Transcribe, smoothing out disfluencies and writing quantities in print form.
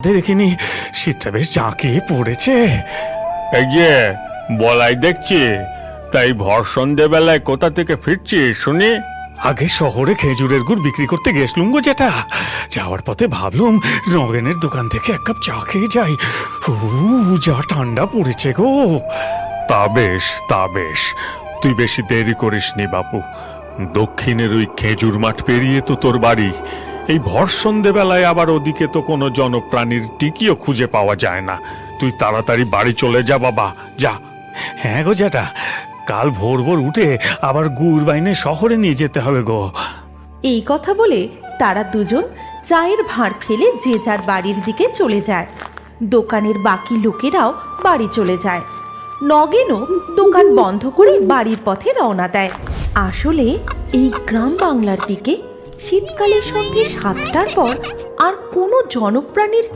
দেখিনি, শীতটা বেশ জাঁকিয়ে পড়েছে। এই যে বলাই দেখছি, তাই ভর সন্ধেবেলায় কোথা থেকে ফিরছিস শুনি? আগে শহরে খেজুরের গুড় বিক্রি করতে গেছলুম গো যেটা। যাওয়ার পথে ভাবলুম নগেনের দোকান থেকে এক কাপ চা খেয়ে যাই। যা ঠান্ডা পড়েছে গো। তা বেশ, তুই বেশি দেরি করিসনি বাপু। দক্ষিণের ওই খেজুর মাঠ পেরিয়ে তো তোর বাড়ি। এই ভর সন্ধেবেলায় আবার ওদিকে তো কোনো জনপ্রাণীর টিকিও খুঁজে পাওয়া যায় না। তুই তাড়াতাড়ি বাড়ি চলে যা বাবা, যা। হ্যাঁ গো জ্যাঠা, কাল ভোর ভোর উঠে আবার গুড় বাইনে শহরে নিয়ে যেতে হবে গো। এই কথা বলে তারা দুজন চায়ের ভাঁড় ফেলে যে যার বাড়ির দিকে চলে যায়। দোকানের বাকি লোকেরাও বাড়ি চলে যায়। নগেনও দোকান বন্ধ করে বাড়ির পথে রওনা দেয়। আসলে এই গ্রাম বাংলার দিকে শীতকালে সন্ধ্যে 7টার পর আর কোনো জনপ্রাণীর